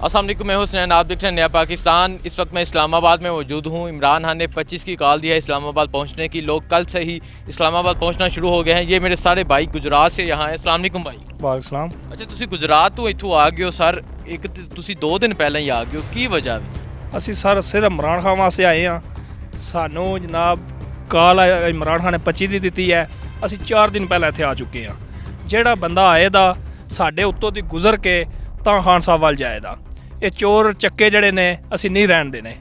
अस्सलाम वालेकुम, मैं हुसैन, आप देख रहे हैं नया पाकिस्तान। इस वक्त मैं इस्लामाबाद में मौजूद हूँ। इमरान खान ने 25 की कॉल दी है इस्लामाबाद पहुँचने की। लोग कल से ही इस्लामाबाद पहुँचना शुरू हो गए हैं। ये मेरे सारे भाई गुजरात से यहाँ हैं। अस्सलाम वालेकुम भाई। ਵਾਲੇਕੁਮ ਸਲਾਮ। अच्छा, ਤੁਸੀਂ ਗੁਜਰਾਤ ਤੋਂ ਇੱਥੋਂ ਆ ਗਏ ਹੋ ਸਰ। ਇੱਕ ਤੁਸੀਂ 2 ਦਿਨ ਪਹਿਲਾਂ ਹੀ ਆ ਗਏ ਹੋ, ਕੀ ਵਜ੍ਹਾ ਵੀ? ਅਸੀਂ ਸਰ ਸਿਰਫ ਇਮਰਾਨ ਖਾਨ ਵਾਸਤੇ ਆਏ ਹਾਂ। ਸਾਨੂੰ ਜਨਾਬ ਕਾਲ ਇਮਰਾਨ ਖਾਨ ਨੇ 25 ਦੀ ਦਿੱਤੀ ਹੈ। ਅਸੀਂ 4 ਦਿਨ ਪਹਿਲਾਂ ਇੱਥੇ ਆ ਚੁੱਕੇ ਹਾਂ। ਜਿਹੜਾ ਬੰਦਾ ਆਏਦਾ ਸਾਡੇ ਉੱਤੋਂ ਦੀ ਗੁਜ਼ਰ ਕੇ ਤਾਂ ਖਾਨ ਸਾਹਿਬ ਵੱਲ ਜਾਏਦਾ। ਇਹ ਚੋਰ ਚੱਕੇ ਜਿਹੜੇ ਨੇ ਅਸੀਂ ਨਹੀਂ ਰਹਿਣ ਦੇਣੇ।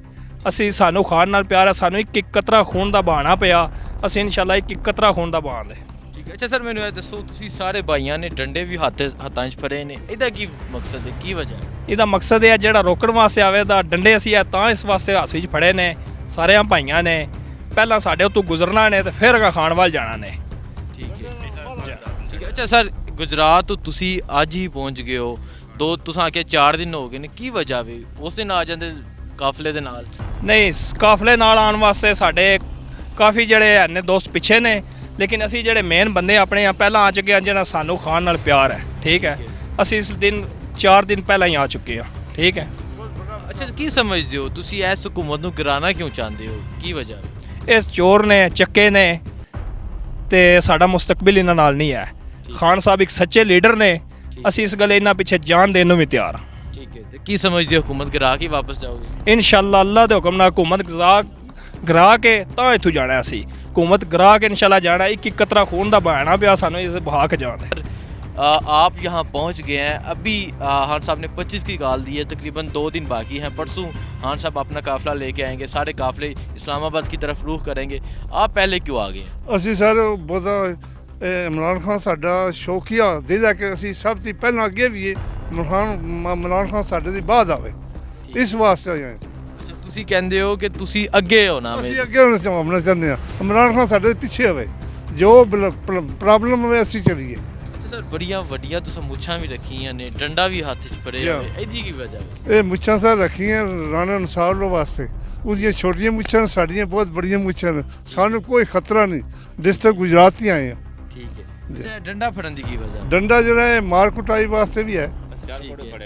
ਅਸੀਂ ਸਾਨੂੰ ਖਾਨ ਨਾਲ ਪਿਆਰ ਹੈ। ਸਾਨੂੰ ਇੱਕ ਕਤਰਾ ਖੂਨ ਦਾ ਬਹਾਨਾ ਪਿਆ। ਅਸੀਂ ਇਨਸ਼ਾਅੱਲਾ ਇੱਕ ਕਤਰਾ ਖੂਨ ਦਾ ਬਹਾਨਾ ਹੈ। ਠੀਕ ਹੈ। ਅੱਛਾ ਸਰ, ਮੈਨੂੰ ਇਹ ਦੱਸੋ, ਤੁਸੀਂ ਸਾਰੇ ਭਾਈਆਂ ਨੇ ਡੰਡੇ ਵੀ ਹੱਥਾਂ 'ਚ ਫੜੇ ਨੇ, ਇਹਦਾ ਕੀ ਮਕਸਦ ਹੈ, ਕੀ ਵਜ੍ਹਾ ਹੈ? ਇਹਦਾ ਮਕਸਦ ਇਹ ਹੈ ਜਿਹੜਾ ਰੋਕਣ ਵਾਸਤੇ ਆਵੇ ਦਾ ਡੰਡੇ ਅਸੀਂ ਆ ਤਾਂ ਇਸ ਵਾਸਤੇ ਹੱਥ ਵਿੱਚ ਫੜੇ ਨੇ ਸਾਰਿਆਂ ਭਾਈਆਂ ਨੇ। ਪਹਿਲਾਂ ਸਾਡੇ ਉੱਤੋਂ ਗੁਜ਼ਰਨਾ ਨੇ ਤੇ ਫਿਰ ਖਾਨ ਵੱਲ ਜਾਣਾ ਨੇ। ਠੀਕ ਹੈ। ਠੀਕ ਹੈ। ਅੱਛਾ ਸਰ, ਗੁਜਰਾਤ ਤੋਂ ਤੁਸੀਂ ਅੱਜ ਹੀ ਪਹੁੰਚ ਗਏ ਹੋ। ਤੁਸੀਂ ਆਖਿਆ 4 ਦਿਨ ਹੋ ਗਏ ਨੇ, ਕੀ ਵਜ੍ਹਾ ਵੀ? ਉਸ ਦਿਨ ਆ ਜਾਂਦੇ ਕਾਫਲੇ ਦੇ ਨਾਲ? ਨਹੀਂ, ਕਾਫਲੇ ਨਾਲ ਆਉਣ ਵਾਸਤੇ ਸਾਡੇ ਕਾਫੀ ਜਿਹੜੇ ਨੇ ਦੋਸਤ ਪਿੱਛੇ ਨੇ, ਲੇਕਿਨ ਅਸੀਂ ਜਿਹੜੇ ਮੇਨ ਬੰਦੇ ਆਪਣੇ ਆ ਪਹਿਲਾਂ ਆ ਚੁੱਕੇ ਹਾਂ, ਜਿਹੜਾ ਸਾਨੂੰ ਖਾਨ ਨਾਲ ਪਿਆਰ ਹੈ। ਠੀਕ ਹੈ। ਅਸੀਂ ਇਸ ਦਿਨ 4 ਦਿਨ ਪਹਿਲਾਂ ਹੀ ਆ ਚੁੱਕੇ ਹਾਂ। ਠੀਕ ਹੈ। ਅੱਛਾ, ਕੀ ਸਮਝਦੇ ਹੋ ਤੁਸੀਂ ਇਸ ਹਕੂਮਤ ਨੂੰ ਗਿਰਾਣਾ ਕਿਉਂ ਚਾਹੁੰਦੇ ਹੋ, ਕੀ ਵਜ੍ਹਾ? ਇਸ ਚੋਰ ਨੇ ਚੱਕੇ ਨੇ ਤੇ ਸਾਡਾ ਮੁਸਤਕਬਲ ਇਹਨਾਂ ਨਾਲ ਨਹੀਂ ਹੈ। ਖਾਨ ਸਾਹਿਬ ਇੱਕ ਸੱਚੇ ਲੀਡਰ ਨੇ। ਅਸੀਂ ਇਸ ਗੱਲ ਇਹਨਾਂ ਪਿੱਛੇ ਜਾਨ ਦੇਣ ਨੂੰ ਵੀ ਤਿਆਰ ਹਾਂ। ਠੀਕ ਹੈ। ਤੇ ਕੀ ਸਮਝਦੇ ਹੋ, ਹਕੂਮਤ ਗਿਰਾ ਕੇ ਵਾਪਸ ਜਾਓਗੇ? ਇਨਸ਼ਾਅੱਲਾ ਅੱਲਾ ਦੇ ਹੁਕਮ ਨਾਲ ਹਕੂਮਤ ਗਿਰਾ ਕੇ ਤਾਂ ਇੱਥੋਂ ਜਾਣਾ। ਅਸੀਂ ਹਕੂਮਤ ਗਿਰਾ ਕੇ ਇਨਸ਼ਾਅੱਲਾ ਜਾਣਾ। ਇੱਕ ਕਤਰਾ ਖੂਨ ਦਾ ਬਹਾਨਾ ਪਿਆ ਸਾਨੂੰ ਇਸ ਬਹਾ ਕੇ ਜਾਣਾ ਹੈ। आप यहाँ पहुँच गए हैं। अभी खान साहब ने 25 की कॉल दी है, तकरीबन 2 दिन बाकी हैं। परसों खान साहब अपना काफ़िला लेके आएंगे, सारे काफ़िले इस्लामाबाद की तरफ रुख करेंगे। आप पहले क्यों आ गए? ਅਸੀਂ ਸਰ ਬਹੁਤਾ ਇਮਰਾਨ ਖਾਨ ਸਾਡਾ ਸ਼ੌਕੀਆ ਦਿਲ ਹੈ ਕਿ ਅਸੀਂ ਸਭ ਤੋਂ ਪਹਿਲਾਂ ਅੱਗੇ ਵੀ ਇਮਰਾਨ ਖਾਨ ਸਾਡੇ ਦੀ ਬਾਅਦ ਆਵੇ, ਇਸ ਵਾਸਤੇ ਆਏ ਹਾਂ। ਅੱਛਾ, ਤੁਸੀਂ ਕਹਿੰਦੇ ਹੋ ਕਿ ਤੁਸੀਂ ਅੱਗੇ ਹੋ ਨਾ? ਅਸੀਂ ਅੱਗੇ ਹੋਣਾ ਚਾਹੁੰਦੇ ਹਾਂ, ਇਮਰਾਨ ਖਾਨ ਸਾਡੇ ਪਿੱਛੇ ਹੋਵੇ, ਜੋ ਪ੍ਰੋਬਲਮ ਹੋਵੇ ਅਸੀਂ ਚਲੀਏ। ਸਰ, ਬੜੀਆਂ ਵੱਡੀਆਂ ਤੁਸੀਂ ਮੁੱਛਾਂ ਵੀ ਰੱਖੀਆਂ ਨੇ, ਡੰਡਾ ਵੀ ਹੱਥ 'ਚ ਫੜੇ ਹੋਏ, ਇਹਦੀ ਕੀ ਵਜ੍ਹਾ ਹੈ? ਇਹ ਮੁੱਛਾਂ ਸਰ ਰੱਖੀਆਂ ਰਾਣਾ ਅਨਸਾਰ ਲੋ ਵਾਸਤੇ। ਉਹਦੀਆਂ ਛੋਟੀਆਂ ਮੁੱਛਾਂ ਸਾਡੀਆਂ ਬਹੁਤ ਬੜੀਆਂ ਮੁੱਛਾਂ ਨੇ। ਸਾਨੂੰ ਕੋਈ ਖਤਰਾ ਨਹੀਂ। ਡਿਸਟ੍ਰਿਕਟ ਗੁਜਰਾਤ ਹੀ ਆਏ ਹਾਂ। ਠੀਕ ਹੈ। ਅੱਛਾ, ਡੰਡਾ ਫੜਨ ਦੀ ਕੀ ਵਜ੍ਹਾ? ਡੰਡਾ ਜਿਹੜਾ ਹੈ ਮਾਰ ਕੁਟਾਈ ਵਾਸਤੇ ਵੀ ਹੈ।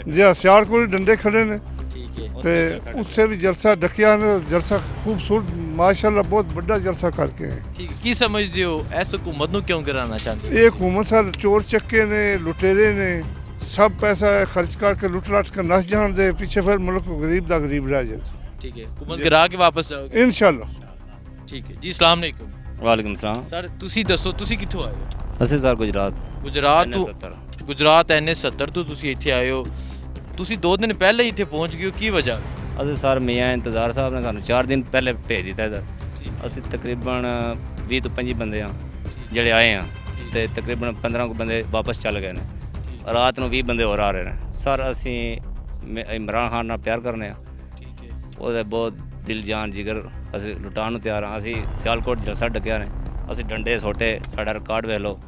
ਜੀ ਸਿਆਲਕੋਟ ਡੰਡੇ ਖੜੇ ਨੇ। ਠੀਕ ਹੈ। ਤੇ ਉੱਥੇ ਵੀ ਜਲਸਾ ਡੱਕਿਆ ਨੇ। ਜਲਸਾ ਖੂਬਸੂਰਤ ਮਾਸ਼ਾਅੱਲਾ ਬਹੁਤ ਵੱਡਾ ਜਲਸਾ ਕਰਕੇ ਹੈ। ਠੀਕ ਹੈ। ਕੀ ਸਮਝਦੇ ਹੋ, ਇਸ ਹਕੂਮਤ ਨੂੰ ਕਿਉਂ ਗਿਰਾਣਾ ਚਾਹੁੰਦੇ ਹੋ? ਇਹ ਹਕੂਮਤ ਸਰ ਚੋਰ ਚੱਕੇ ਨੇ, ਲੁਟੇਰੇ ਨੇ, ਸਭ ਪੈਸਾ ਖਰਚ ਕਰਕੇ ਲੁੱਟ ਲੱਟ ਕੇ ਨਸ ਜਾਣ ਦੇ ਪਿੱਛੇ ਫਿਰ ਮੁਲਕ ਗਰੀਬ ਦਾ ਗਰੀਬ ਰਹਿ ਜਾਏ। ਠੀਕ ਹੈ। ਹਕੂਮਤ ਗਿਰਾ ਕੇ ਵਾਪਸ ਜਾਓਗੇ ਇਨਸ਼ਾਅੱਲਾ। ਠੀਕ ਹੈ ਜੀ। ਅਸਲਾਮ ਵਾਲੇਕੁਮ। ਵਾਲੇਕੁਮ ਸਲਾਮ। ਸਰ, ਤੁਸੀਂ ਦੱਸੋ, ਤੁਸੀਂ ਕਿੱਥੋਂ ਆਏ ਹੋ? ਅਸੀਂ ਸਰ ਗੁਜਰਾਤ ਤੋਂ। ਗੁਜਰਾਤ NH70 ਤੋਂ ਤੁਸੀਂ ਇੱਥੇ ਆਏ ਹੋ। ਤੁਸੀਂ 2 ਦਿਨ ਪਹਿਲਾਂ ਹੀ ਇੱਥੇ ਪਹੁੰਚ ਗਏ ਹੋ, ਕੀ ਵਜ੍ਹਾ? ਅਸੀਂ ਸਰ ਮੀਆਂ ਇੰਤਜ਼ਾਰ ਸਾਹਿਬ ਨੇ ਸਾਨੂੰ 4 ਦਿਨ ਪਹਿਲੇ ਭੇਜ ਦਿੱਤਾ ਇੱਧਰ। ਅਸੀਂ ਤਕਰੀਬਨ 20 ਤੋਂ 25 ਬੰਦੇ ਆ ਜਿਹੜੇ ਆਏ ਆ, ਤੇ ਤਕਰੀਬਨ 15 ਕੁ ਬੰਦੇ ਵਾਪਸ ਚੱਲ ਗਏ ਨੇ। ਰਾਤ ਨੂੰ 20 ਬੰਦੇ ਹੋਰ ਆ ਰਹੇ ਨੇ। ਸਰ ਅਸੀਂ ਇਮਰਾਨ ਖਾਨ ਨਾਲ ਪਿਆਰ ਕਰਨੇ ਆ। ਠੀਕ ਹੈ। ਉਹਦੇ ਬਹੁਤ ਦਿਲ ਜਾਨ ਜਿਗਰ ਅਸੀਂ ਲੁਟਾਉਣ ਨੂੰ ਤਿਆਰ ਹਾਂ। ਅਸੀਂ ਸਿਆਲਕੋਟ ਜਲਸਾ ਡੱਕਿਆ ਨੇ। ਅਸੀਂ ਡੰਡੇ ਸੋਟੇ, ਸਾਡਾ ਰਿਕਾਰਡ ਵੇਖ ਲਓ।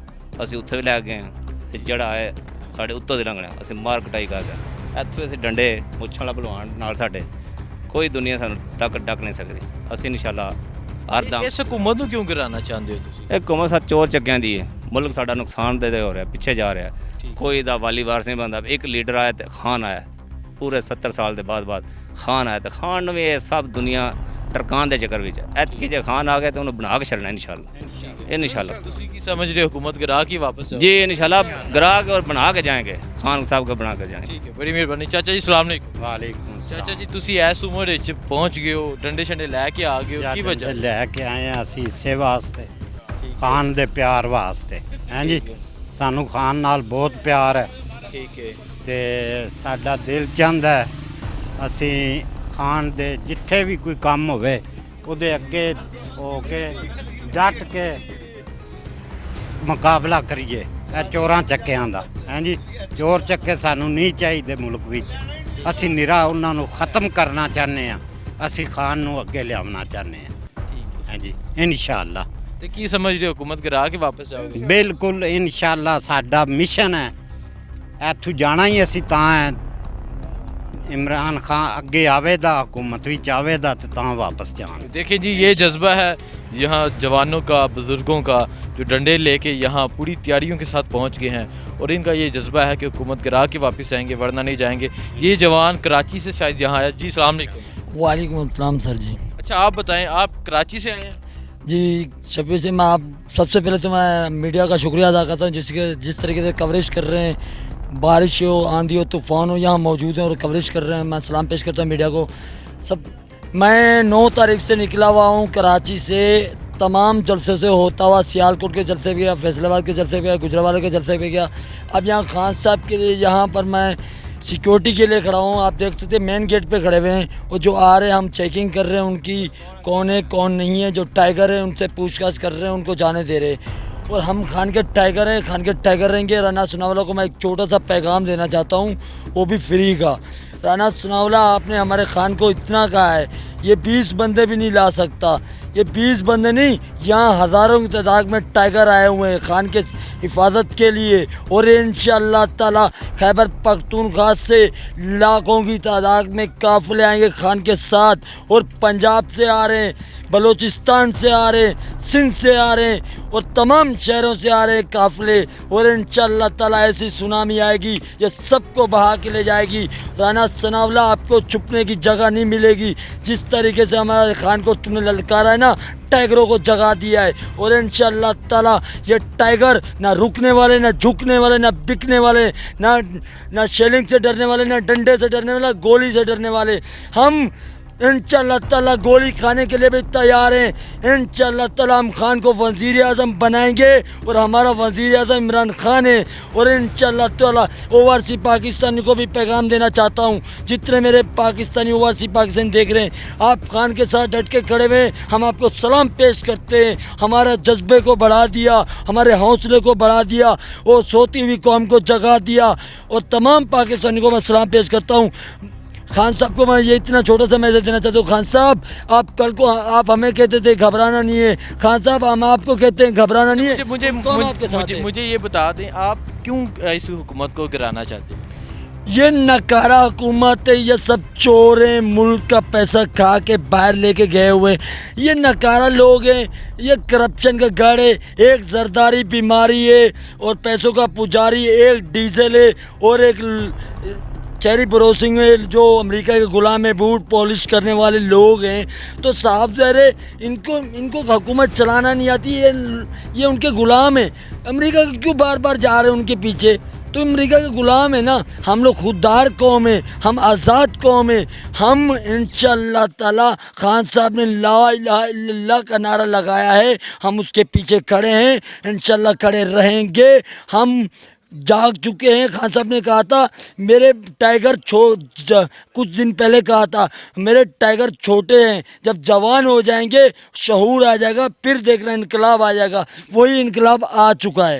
ਅਸੀਂ ਉੱਥੇ ਵੀ ਲੈ ਗਏ ਹਾਂ ਤੇ ਜਿਹੜਾ ਹੈ ਸਾਡੇ ਉੱਤੋਂ ਦੀ ਲੰਘਣਾ ਅਸੀਂ ਮਾਰ ਕੁਟਾਈ ਕਰ ਗਏ। ਇੱਥੇ ਅਸੀਂ ਡੰਡੇ ਮੁੱਛਾਂ ਵਾਲਾ ਭਲਵਾਨ ਨਾਲ ਸਾਡੇ ਕੋਈ ਦੁਨੀਆ ਸਾਨੂੰ ਤੱਕ ਡੱਕ ਨਹੀਂ ਸਕਦੀ। ਅਸੀਂ ਇਨਸ਼ਾਅੱਲਾ ਹਰਦਮ। ਇਸ ਹਕੂਮਤ ਨੂੰ ਕਿਉਂ ਗਿਰਾਣਾ ਚਾਹੁੰਦੇ ਹੋ ਤੁਸੀਂ? ਇਹ ਹਕੂਮਤ ਸਰ ਚੋਰ ਚੱਕਿਆਂ ਦੀ ਹੈ। ਮੁਲਕ ਸਾਡਾ ਨੁਕਸਾਨ ਦੇ ਹੋ ਰਿਹਾ, ਪਿੱਛੇ ਜਾ ਰਿਹਾ। ਕੋਈ ਦਾ ਵਾਲੀ ਵਾਰਸ ਨਹੀਂ ਬਣਦਾ। ਇੱਕ ਲੀਡਰ ਆਇਆ ਤੇ ਖਾਨ ਆਇਆ, ਪੂਰੇ 70 ਸਾਲ ਦੇ ਬਾਅਦ ਖਾਨ ਆਇਆ, ਤੇ ਖਾਨ ਨੂੰ ਵੀ ਇਹ ਸਭ ਦੁਨੀਆ ਟਰਕਾਨ ਦੇ ਚੱਕਰ ਵਿੱਚ। ਐਤਕੀ ਜੇ ਖਾਨ ਆ ਗਿਆ ਤਾਂ ਉਹਨੂੰ ਬਣਾ ਕੇ ਛੱਡਣਾ इंशाल्लाह। ਤੁਸੀਂ ਕੀ ਸਮਝ ਰਹੇ ਹੋ, हुकूमत गिरा के वापस जी इंशाल्लाह गिरा के और बना के जाएंगे, खान साहब का बना के जाएंगे। ठीक है, बड़ी मेहरबानी। चाचा जी सलाम अलैकुम। ਵਾਲੇਕੁਮ ਚਾਚਾ ਜੀ, ਤੁਸੀਂ ਇਸ ਉਮਰ ਵਿੱਚ ਪਹੁੰਚ ਗਏ ਹੋ, ਡੰਡੇ ਛੰਡੇ ਲੈ ਕੇ ਆ ਗਏ ਹੋ, ਕੀ ਵਜ੍ਹਾ? ਲੈ ਕੇ ਆਏ ਹਾਂ ਅਸੀਂ ਇਸੇ ਵਾਸਤੇ, ਖਾਨ ਦੇ ਪਿਆਰ ਵਾਸਤੇ। ਹਾਂਜੀ, ਸਾਨੂੰ ਖਾਨ ਨਾਲ ਬਹੁਤ ਪਿਆਰ ਹੈ। ਠੀਕ ਹੈ। ਤੇ ਸਾਡਾ ਦਿਲ ਚਾਹੁੰਦਾ ਹੈ ਅਸੀਂ ਖਾਨ ਦੇ ਜਿੱਥੇ ਵੀ ਕੋਈ ਕੰਮ ਹੋਵੇ ਉਹਦੇ ਅੱਗੇ ਹੋ ਕੇ ਡਟ ਕੇ ਮੁਕਾਬਲਾ ਕਰੀਏ ਇਹ ਚੋਰਾਂ ਚੱਕਿਆਂ ਦਾ। ਹਾਂਜੀ, ਚੋਰ ਚੱਕੇ ਸਾਨੂੰ ਨਹੀਂ ਚਾਹੀਦੇ ਮੁਲਕ ਵਿੱਚ। ਅਸੀਂ ਨਿਰਾ ਉਹਨਾਂ ਨੂੰ ਖਤਮ ਕਰਨਾ ਚਾਹੁੰਦੇ ਹਾਂ। ਅਸੀਂ ਖਾਨ ਨੂੰ ਅੱਗੇ ਲਿਆਉਣਾ ਚਾਹੁੰਦੇ ਹਾਂ। ਠੀਕ ਹੈ। ਹਾਂਜੀ ਇਨਸ਼ਾਅੱਲਾ। ਤੇ ਕੀ ਸਮਝ ਰਹੇ ਹੋ, हुकूमत गिरा के वापस जाओगे? ਬਿਲਕੁਲ ਇਨਸ਼ਾਅੱਲਾ। ਸਾਡਾ ਮਿਸ਼ਨ ਹੈ ਇੱਥੋਂ ਜਾਣਾ ਹੀ ਅਸੀਂ ਤਾਂ ਹੈ। इमरान खान अगे आवेदा हुकूमत विच आवेदा ते तां वापस जान। देखिए जी, ये जज्बा है यहाँ जवानों का, बुज़ुर्गों का, जो डंडे लेके यहाँ पूरी तैयारियों के साथ पहुँच गए हैं, और इनका ये जज्बा है कि हुकूमत गिरा के वापस आएंगे वरना नहीं जाएंगे। ये जवान कराची से शायद यहाँ आया जी। सलाम अलैकुम। वालेकुम अस्सलाम सर जी। अच्छा, आप बताएं, आप कराची से आए हैं? जी शफी से मैं आप सबसे पहले तो मैं मीडिया का शुक्रिया अदा करता हूँ जिस तरीके से कवरेज कर रहे हैं, बारिश हो, आंधी हो, तूफ़ान हो, यहाँ मौजूद हैं और कवरेज कर रहे हैं। मैं सलाम पेश करता हूँ मीडिया को। सब मैं 9 तारीख से निकला हुआ हूँ कराची से, तमाम जलसे से होता हुआ सियालकोट के जलसे भी गया, फैसलाबाद के जलसे भी गया, गुजरावाला के जलसे भी गया। अब यहाँ खान साहब के लिए यहाँ पर मैं सिक्योरिटी के लिए खड़ा हूँ। आप देख सकते हैं मेन गेट पे खड़े हुए हैं, और जो आ रहे हैं हम चेकिंग कर रहे हैं उनकी, कौन है कौन नहीं है। जो टाइगर है उनसे पूछताछ कर रहे हैं, उनको जाने दे रहे हैं। और हम खान के टाइगर हैं, खान के टाइगर रहेंगे। राना सुनावला को मैं एक छोटा सा पैगाम देना चाहता हूँ, वो भी फ्री का। राना सुनावला, आपने हमारे खान को इतना कहा है, ये 20 बंदे भी नहीं ला सकता। ये 20 बंदे नहीं, यहाँ हज़ारों की तादाद में टाइगर आए हुए हैं खान के हिफाजत के लिए। और इंशाअल्लाह ताला खैबर पख्तूनख्वा से लाखों की तादाद में काफ़िले आएंगे खान के साथ, और पंजाब से आ रहे हैं, बलूचिस्तान से आ रहे हैं, सिंध से आ रहे हैं, और तमाम शहरों से आ रहे हैं काफ़िले। और इंशाअल्लाह ताला ऐसी सुनामी आएगी, ये सबको बहा के ले जाएगी। राना सनावला, आपको छुपने की जगह नहीं मिलेगी। जिस तरीके से हमारे खान को तुमने ललकारा है ना, टाइगरों को जगा दिया है। और इंशाअल्लाह ताला ये टाइगर ना रुकने वाले, ना झुकने वाले, ना बिकने वाले, ना शेलिंग से डरने वाले, ना डंडे से डरने वाले, गोली से डरने वाले। हम इंशाअल्लाह ताला गोली खाने के लिए भी तैयार हैं। इंशाअल्लाह ताला हम खान को वज़ीर आज़म बनाएंगे, और हमारा वज़ीर आज़म इमरान खान है। और इंशाअल्लाह ताला ओवरसीज़ पाकिस्तानी को भी पैगाम देना चाहता हूँ, जितने मेरे पाकिस्तानी ओवरसीज़ पाकिस्तानी देख रहे हैं, आप खान के साथ डट के खड़े हुए, हम आपको सलाम पेश करते हैं। हमारे जज्बे को बढ़ा दिया, हमारे हौसले को बढ़ा दिया, और सोती हुई कौम को जगा दिया। और तमाम पाकिस्तानी को मैं सलाम पेश करता हूँ। खान साहब को मैं ये इतना छोटा सा मैसेज देना चाहता हूँ। खान साहब, आप कल को आप हमें कहते थे घबराना नहीं है, खान साहब हम आपको कहते हैं घबराना नहीं है। मुझे ये बता दें, आप क्यों इस हुकूमत को गिराना चाहते हैं? ये नकारा हुकूमत है, ये सब चोर हैं, मुल्क का पैसा खा के बाहर लेके गए हुए हैं। ये नकारा लोग हैं, ये करप्शन का गढ़ है। एक जरदारी बीमारी है, और पैसों का पुजारी, एक डीजल है, और एक चेरी ब्रोसिंग में जो अमेरिका के गुलाम है, बूट पॉलिश करने वाले लोग हैं। तो साहब ज़रे इनको हुकूमत चलाना नहीं आती, ये उनके गुलाम हैं। अमेरिका के क्यों बार बार जा रहे हैं उनके पीछे? तो अमेरिका के गुलाम है ना। हम लोग खुददार कौम है, हम आज़ाद कौम है। हम इंशाअल्लाह ताला, खान साहब ने ला इलाहा इल्लल्लाह का नारा लगाया है, हम उसके पीछे खड़े हैं, इंशाअल्लाह खड़े रहेंगे। हम जाग चुके हैं। खान साहब ने कहा था मेरे टाइगर कुछ दिन पहले कहा था, मेरे टाइगर छोटे हैं, जब जवान हो जाएंगे, शऊर आ जाएगा, फिर देखना इनकलाब आ जाएगा। वही इनकलाब आ चुका है।